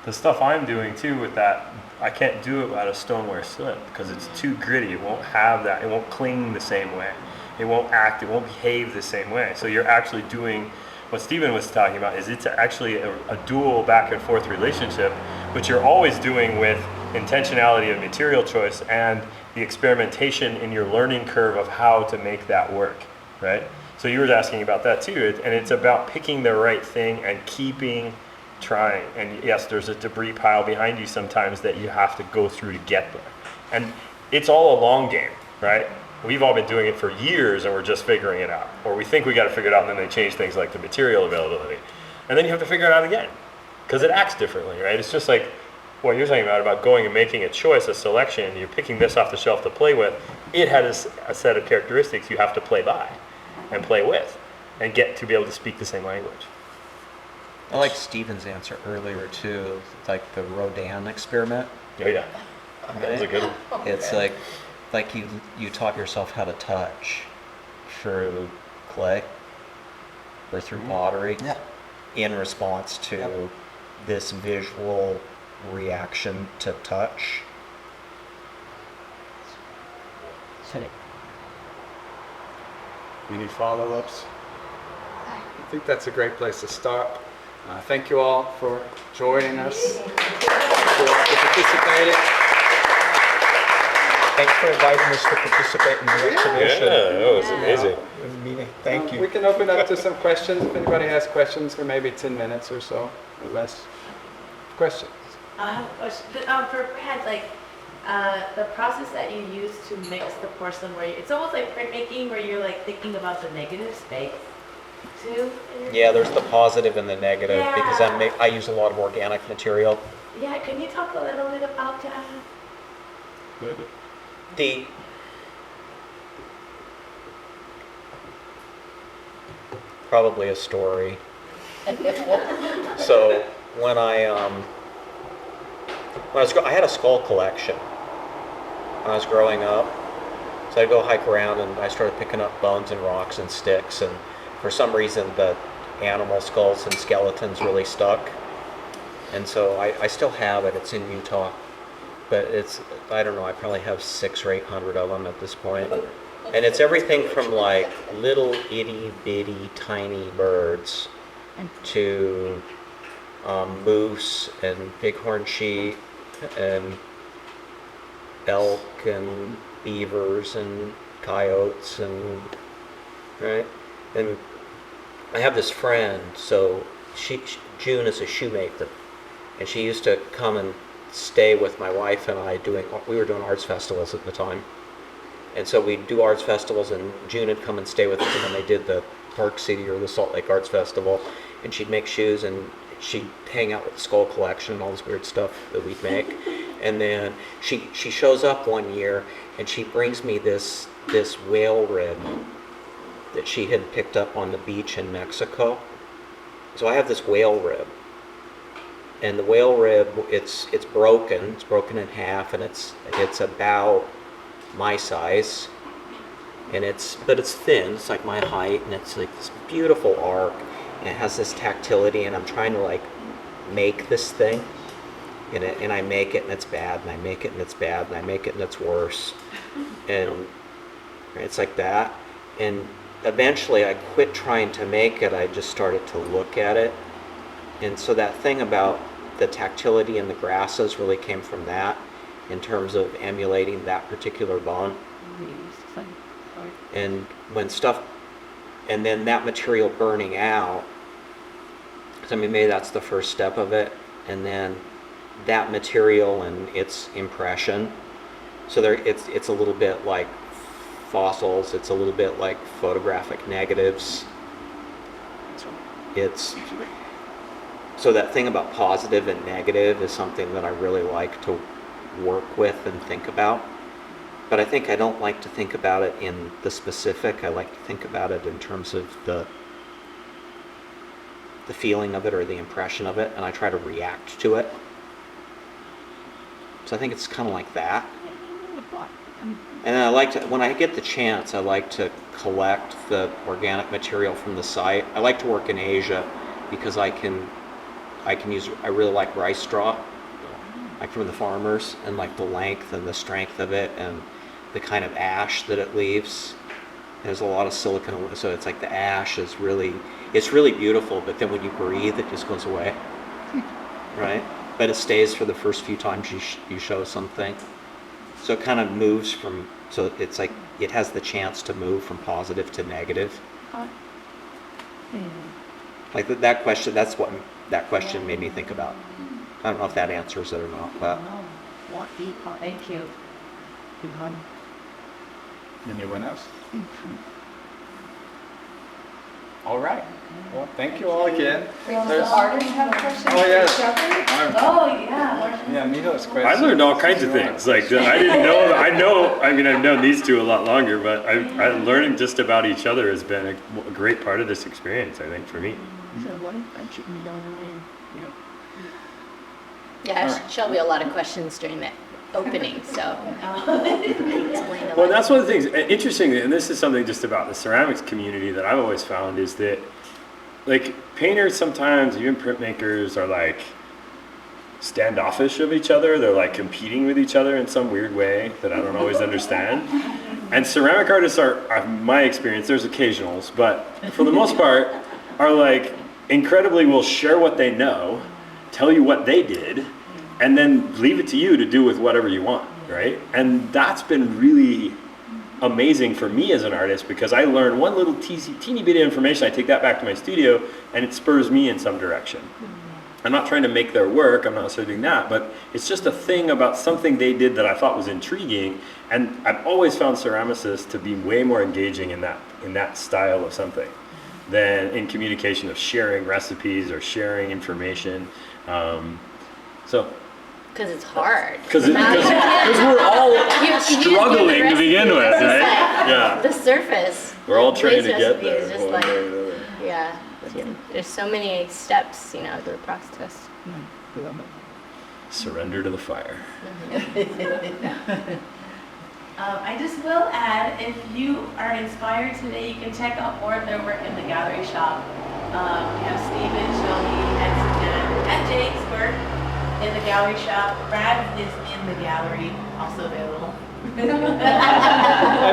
the stuff I'm doing too with that, I can't do it out of stoneware slip because it's too gritty. It won't have that. It won't cling the same way. It won't act. It won't behave the same way. So you're actually doing what Stephen was talking about. Is it's actually a dual back and forth relationship, which you're always doing with intentionality of material choice and the experimentation in your learning curve of how to make that work, right? So you were asking about that too, and it's about picking the right thing and keeping trying. And yes, there's a debris pile behind you sometimes that you have to go through to get there. And it's all a long game, right? We've all been doing it for years and we're just figuring it out. Or we think we got to figure it out and then they change things like the material availability. And then you have to figure it out again because it acts differently, right? It's just like what you're talking about going and making a choice, a selection. You're picking this off the shelf to play with. It has a set of characteristics you have to play by and play with and get to be able to speak the same language. I like Steven's answer earlier too, like the Rodin experiment. Oh yeah, that was a good one. It's like you taught yourself how to touch through clay or through pottery in response to this visual reaction to touch. Any follow-ups? I think that's a great place to start. Thank you all for joining us, for participating. Thanks for inviting us to participate in the exhibition. Yeah, that was amazing. Meeting. Thank you. We can open up to some questions if anybody has questions for maybe 10 minutes or so or less. Questions? For Brad, like the process that you use to mix the porcelain, where it's almost like printmaking, where you're like thinking about the negative space too. Yeah, there's the positive and the negative because Yeah. I use a lot of organic material. Yeah, can you talk a little bit about that? The probably a story. So when I had a skull collection when I was growing up. So I'd go hike around and I started picking up bones and rocks and sticks, and for some reason the animal skulls and skeletons really stuck. And so I still have it. It's in Utah. But it's, I don't know, I probably have 600 or 800 of them at this point. And it's everything from like little itty bitty tiny birds to moose and bighorn sheep and elk and beavers and coyotes and, right? And I have this friend, so June is a shoemaker, and she used to come and stay with my wife and I we were doing arts festivals at the time. And so we'd do arts festivals and June would come and stay with us when they did the Park City or the Salt Lake Arts Festival, and she'd make shoes and she'd hang out with the skull collection and all this weird stuff that we'd make. And then she shows up one year and she brings me this whale rib that she had picked up on the beach in Mexico. So I have this whale rib. And the whale rib, it's broken in half, and it's about my size, but it's thin. It's like my height, and it's like this beautiful arc, and it has this tactility. And I'm trying to like make this thing, and I make it, and it's bad, and I make it, and it's bad, and I make it, and it's worse, and it's like that. And eventually, I quit trying to make it. I just started to look at it. And so that thing about the tactility in the grasses really came from that, in terms of emulating that particular bone. And and then that material burning out, I mean, maybe that's the first step of it, and then that material and its impression. So it's a little bit like fossils, it's a little bit like photographic negatives. So that thing about positive and negative is something that I really like to work with and think about. But I think I don't like to think about it in the specific. I like to think about it in terms of the feeling of it or the impression of it, and I try to react to it. So I think it's kind of like that. And I like to, when I get the chance, I like to collect the organic material from the site. I like to work in Asia because I really like rice straw, like from the farmers, and like the length and the strength of it and the kind of ash that it leaves. There's a lot of silicon, so it's like the ash is really beautiful, but then when you breathe, it just goes away, right? But it stays for the first few times you show something. So it kind of moves so it's like it has the chance to move from positive to negative. Like that question, that's what that question made me think about. I don't know if that answers it or not, but Thank you. Anyone else? All right. Well, thank you all again. There's- Artists have questions? Oh, yes. Oh, yeah. Yeah, Mijo's question. I learned all kinds of things. Like I didn't know. I mean, I've known these two a lot longer, but I learning just about each other has been a great part of this experience. I think for me. Yeah, Shelby, a lot of questions during the opening, so. Explain a Well, lot. that's one of the things interesting, and this is something just about the ceramics community that I've always found is that, like, painters sometimes, even printmakers, are like standoffish of each other. They're like competing with each other in some weird way that I don't always understand. And ceramic artists are my experience. There's occasionals, but for the most part, are like incredibly will share what they know, tell you what they did, and then leave it to you to do with whatever you want, right? And that's been really amazing for me as an artist because I learn one little teeny bit of information, I take that back to my studio, and it spurs me in some direction. I'm not trying to make their work, I'm not necessarily doing that, but it's just a thing about something they did that I thought was intriguing, and I've always found ceramicists to be way more engaging in that style of something than in communication of sharing recipes or sharing information. Because it's hard. Because we're all struggling to begin with, right? Yeah. The surface. We're all like, trying to Blaze get recipe is there. just one way or like, another. yeah, there's so many steps, to the process. Surrender to the fire. I just will add, if you are inspired today, you can check out more of their work in the gallery shop. We have Stephen, Shelby, and Jake's work in the gallery shop. Brad is in the gallery, also available.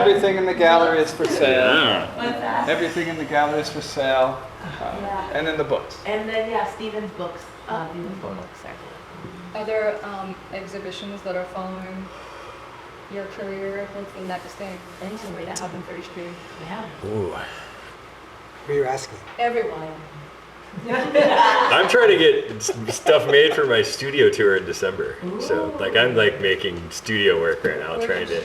Everything in the gallery is for sale. Yeah. What's that? Everything in the gallery is for sale. Yeah. And in the books. And then, yeah, Stephen's books, beautiful books are. Are there exhibitions that are following your career in that distinct? Anything that happened first year. Yeah. Ooh. Who are you asking? Everyone. I'm trying to get stuff made for my studio tour in December. So like I'm like making studio work right now, trying to.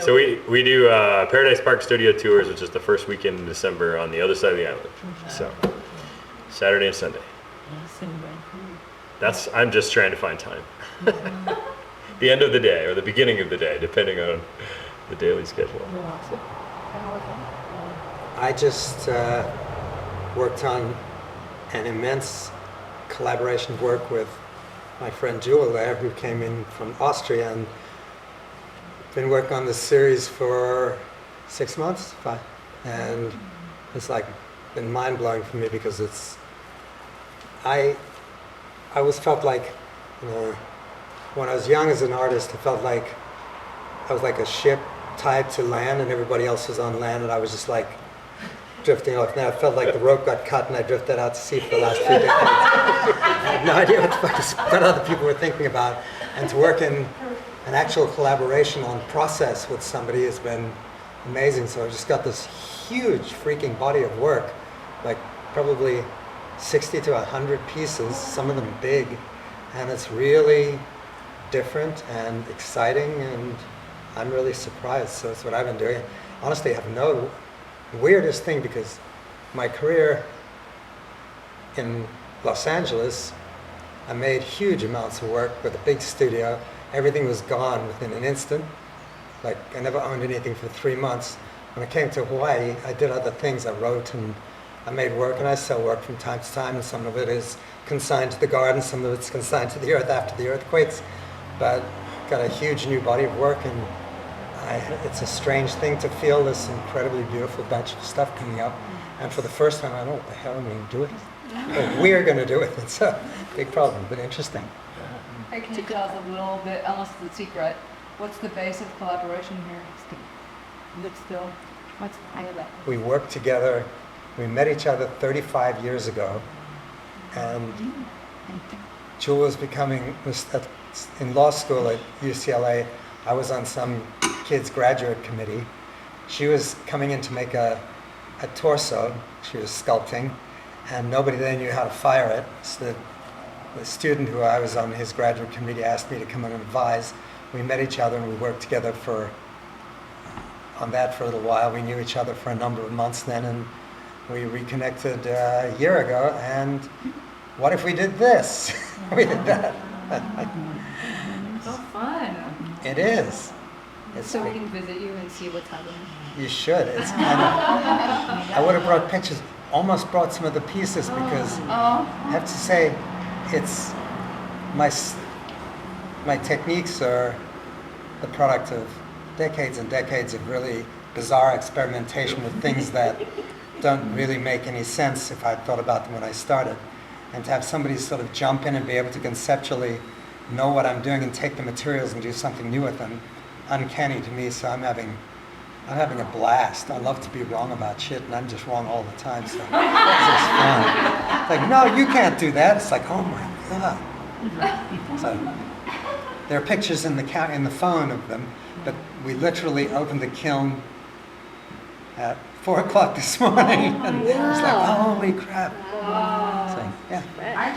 So we do Paradise Park Studio Tours, which is the first weekend in December on the other side of the island. So Saturday and Sunday. I'm just trying to find time. The end of the day or the beginning of the day, depending on the daily schedule. I just worked on an immense collaboration of work with my friend Jewel there, who came in from Austria, and been working on this series for 6 months, and it's like been mind-blowing for me because I always felt like, when I was young as an artist, I felt like I was like a ship tied to land and everybody else was on land, and I was just like drifting off. Now I felt like the rope got cut and I drifted out to sea for the last few decades. I had no idea what other people were thinking about. And to work in an actual collaboration on process with somebody has been amazing. So I just got this huge freaking body of work, like probably 60 to 100 pieces, some of them big. And it's really different and exciting, and I'm really surprised. So that's what I've been doing. Honestly, I have no weirdest thing, because my career in Los Angeles, I made huge amounts of work with a big studio. Everything was gone within an instant. Like, I never owned anything for 3 months. When I came to Hawaii, I did other things. I wrote and I made work, and I sell work from time to time, and some of it is consigned to the garden, some of it's consigned to the earth after the earthquakes. But got a huge new body of work, and it's a strange thing to feel this incredibly beautiful batch of stuff coming up. And for the first time, I don't know what the hell I'm going to do with it. But we're going to do it. It's a big problem, but interesting. Hey, can you tell us a little bit, unless it's a secret, what's the base of collaboration here? That's still, what's the height of that? We worked together. We met each other 35 years ago. And Jewel was in law school at UCLA. I was on some kids' graduate committee. She was coming in to make a a torso. She was sculpting, and nobody there knew how to fire it. So the student who I was on his graduate committee asked me to come in and advise. We met each other and we worked together on that for a little while. We knew each other for a number of months then, and we reconnected a year ago. And what if we did this? We did that. So fun. It is. It's So we can visit you and see what's happening. You should. It's kind of. I would have brought pictures. Almost brought some of the pieces because I have to say, it's my techniques are the product of decades and decades of really bizarre experimentation with things that don't really make any sense if I thought about them when I started. And to have somebody sort of jump in and be able to conceptually know what I'm doing and take the materials and do something new with them, uncanny to me. So I'm having a blast. I love to be wrong about shit, and I'm just wrong all the time. So it's just fun. It's like, no, you can't do that. It's like, oh my god. So there are pictures in the phone of them, but we literally opened the kiln at 4 o'clock this morning, and it's like, holy crap. So, yeah,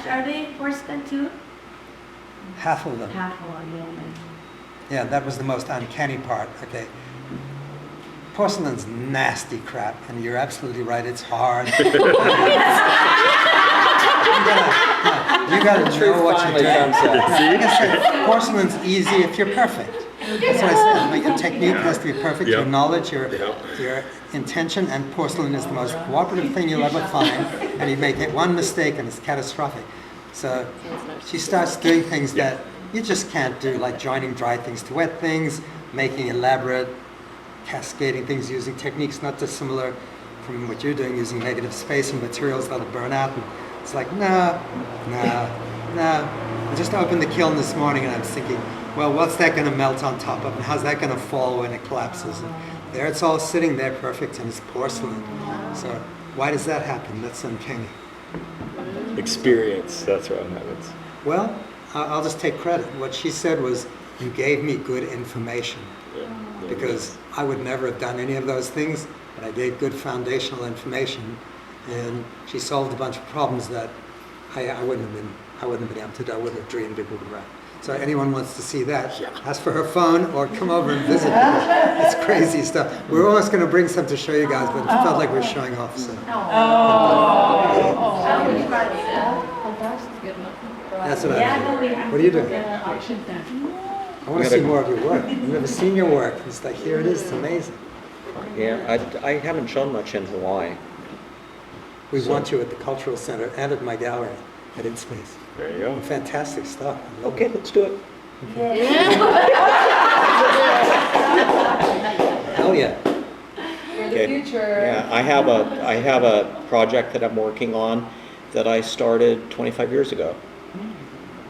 Are they porcelain too? half of them. Half of them. Yeah, that was the most uncanny part. Okay. Porcelain's nasty crap, and you're absolutely right, it's hard. You gotta know what you're doing. Like I said, porcelain's easy if you're perfect. That's what I said. Like, your technique has to be perfect, your knowledge, your intention, and porcelain is the most cooperative thing you'll ever find, and you make one mistake and it's catastrophic. So she starts doing things that you just can't do, like joining dry things to wet things, making elaborate cascading things using techniques not dissimilar from what you're doing, using negative space and materials that'll burn out. And it's like, no. I just opened the kiln this morning and I was thinking, well, what's that going to melt on top of, and how's that going to fall when it collapses? And there it's all sitting there perfect, and it's porcelain. So why does that happen? That's uncanny. Experience, that's what happens. Well, I'll just take credit. What she said was, you gave me good information. Because I would never have done any of those things, but I gave good foundational information, and she solved a bunch of problems that I wouldn't have been able to do. I wouldn't have dreamed it would have. So anyone wants to see that, ask for her phone or come over and visit. It's crazy stuff. We're almost going to bring some to show you guys, but it felt like we're showing off. So. That's what I'm doing. What are you doing? I want to see more of your work. I've never seen your work. It's like, here it is. It's amazing. Yeah, I haven't shown much in Hawaii. We want you at the Cultural Center and at my gallery at InSpace. There you go. Fantastic stuff. Okay, let's do it. Hell yeah. For the Okay. future. Yeah, I have a project that I'm working on that I started 25 years ago.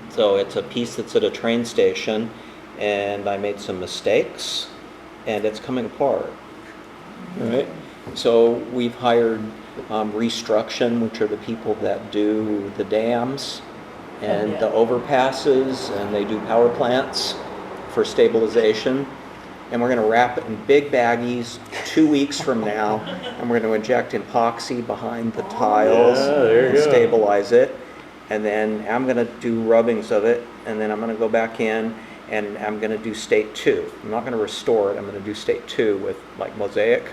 So it's a piece that's at a train station, and I made some mistakes, and it's coming apart. Right? So we've hired Restruction, which are the people that do the dams and the overpasses, and they do power plants for stabilization. And we're going to wrap it in big baggies 2 weeks from now, and we're going to inject epoxy behind the tiles and stabilize it. And then I'm going to do rubbings of it, and then I'm going to go back in and I'm going to do state 2. I'm not going to restore it. I'm going to do state 2 with like mosaic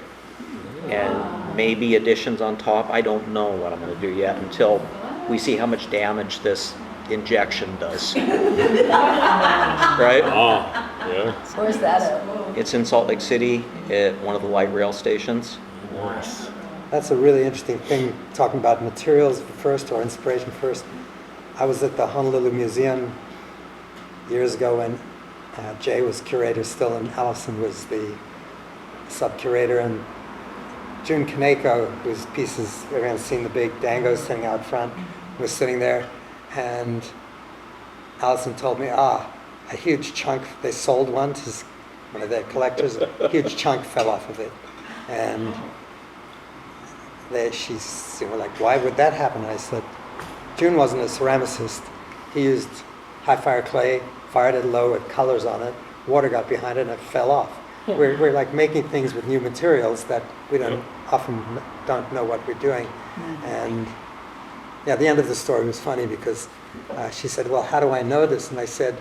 and maybe additions on top. I don't know what I'm going to do yet until we see how much damage this injection does. Right? Oh, yeah. Where's that at? It's in Salt Lake City at one of the light rail stations. Nice. That's a really interesting thing, talking about materials first or inspiration first. I was at the Honolulu Museum years ago when Jay was curator still, and Allison was the sub-curator, and June Kaneko, whose pieces, everyone's seen the big dangos sitting out front, was sitting there, and Allison told me, a huge chunk, they sold one to one of their collectors, a huge chunk fell off of it. And she's like, why would that happen? I said, June wasn't a ceramicist. He used high fire clay, fired it low with colors on it, water got behind it and it fell off. We're like making things with new materials that we don't often don't know what we're doing. And yeah, the end of the story was funny because she said, well, how do I know this? And I said,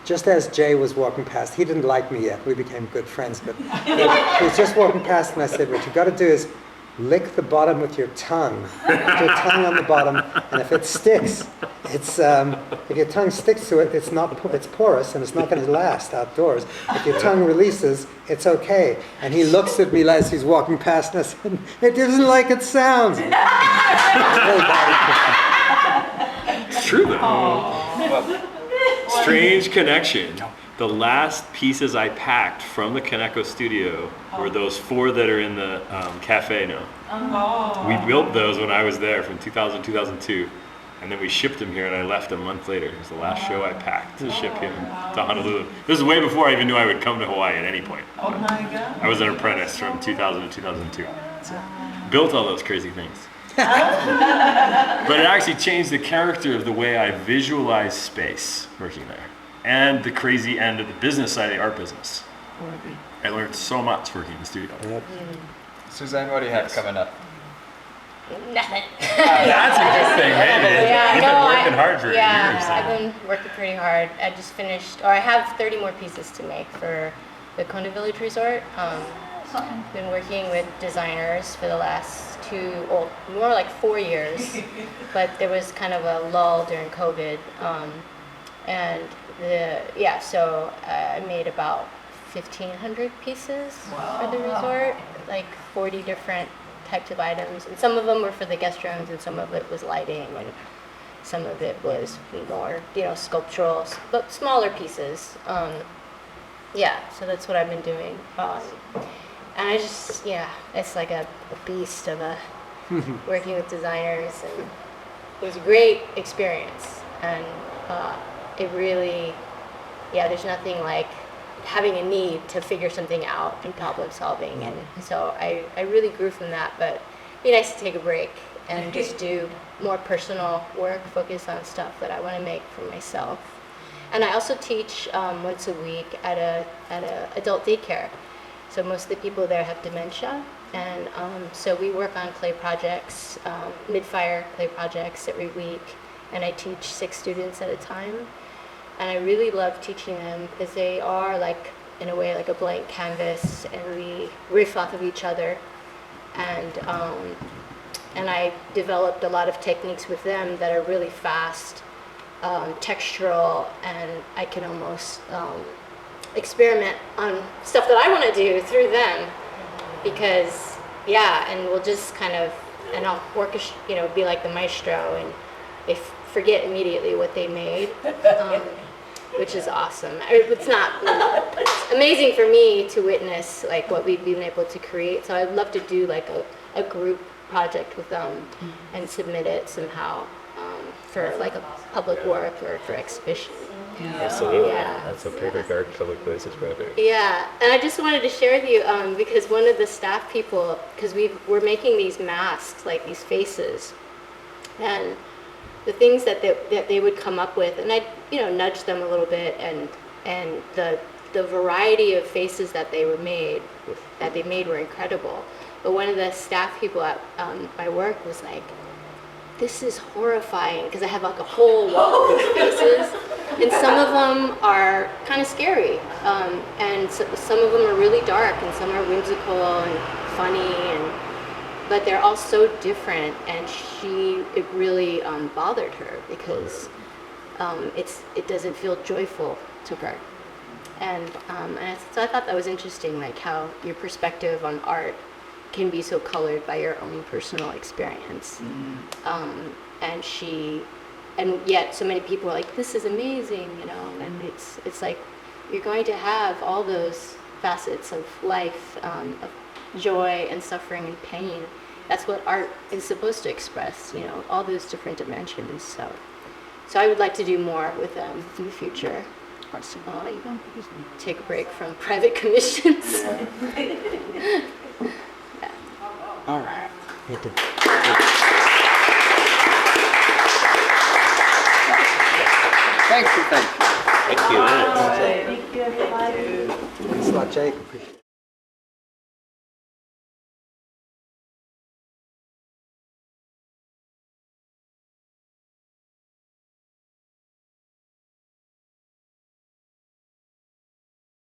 just as Jay was walking past, he didn't like me yet, we became good friends, but he was just walking past and I said, what you got to do is lick the bottom with your tongue. Put your tongue on the bottom, and if it sticks, it's if your tongue sticks to it, it's porous and it's not going to last outdoors. If your tongue releases, it's okay. And he looks at me as he's walking past, and I said, it isn't like it sounds. It's true though. Strange connection. The last pieces I packed from the Kaneko studio were those 4 that are in the cafe now. Oh. We built those when I was there from 2000, 2002. And then we shipped them here and I left a month later. It was the last show I packed to ship him to Honolulu. This is way before I even knew I would come to Hawaii at any point. Oh my God. I was an apprentice from 2000 to 2002. So, built all those crazy things. But it actually changed the character of the way I visualize space working there. And the crazy end of the business side of the art business. I learned so much working in the studio. Yep. Suzanne, what do you have coming up? Nothing. That's a good thing, maybe. Yeah, You've been working hard for yeah, years. I've been working pretty hard. I just finished, or I have 30 more pieces to make for the Kona Village Resort. Been working with designers for the last more like 4 years, but there was kind of a lull during COVID. So I made about 1,500 pieces for the resort, like 40 different types of items, and some of them were for the guest rooms, and some of it was lighting, and some of it was more, sculptural, but smaller pieces. So that's what I've been doing, and I just, it's like a beast of a working with designers, and it was a great experience, and it really, there's nothing like having a need to figure something out and problem solving, and so I really grew from that. But it'd be nice to take a break and just do more personal work, focus on stuff that I want to make for myself. And I also teach once a week at a adult daycare. So most of the people there have dementia, and so we work on clay projects, mid-fire clay projects every week, and I teach 6 students at a time. And I really love teaching them because they are like, in a way, like a blank canvas, and we riff off of each other. And I developed a lot of techniques with them that are really fast, textural, and I can almost experiment on stuff that I want to do through them, because and we'll just kind of, and I'll be like the maestro, and they forget immediately what they made, which is awesome. It's amazing for me to witness like what we've been able to create. So I'd love to do like a group project with them and submit it somehow for like a public work or for exhibition. Absolutely. Yeah. That's a perfect art public places project. Yeah, and I just wanted to share with you because one of the staff people, because we're making these masks, like these faces, and the things that they would come up with, and I'd nudge them a little bit, and the variety of faces that they made were incredible. But one of the staff people at my work was like, "This is horrifying," because I have like a whole wall of faces, and some of them are kind of scary, and some of them are really dark, and some are whimsical and funny, but they're all so different, and it really bothered her because it doesn't feel joyful to her, and so I thought that was interesting, like how your perspective on art can be so colored by your own personal experience, and yet so many people are like, this is amazing, and it's like you're going to have all those facets of life, of joy and suffering and pain. That's what art is supposed to express, all those different dimensions. So I would like to do more with them in the future. Take a break from private commissions. All right. Thank you. Thank you. Thank you. Thanks a lot, Jake.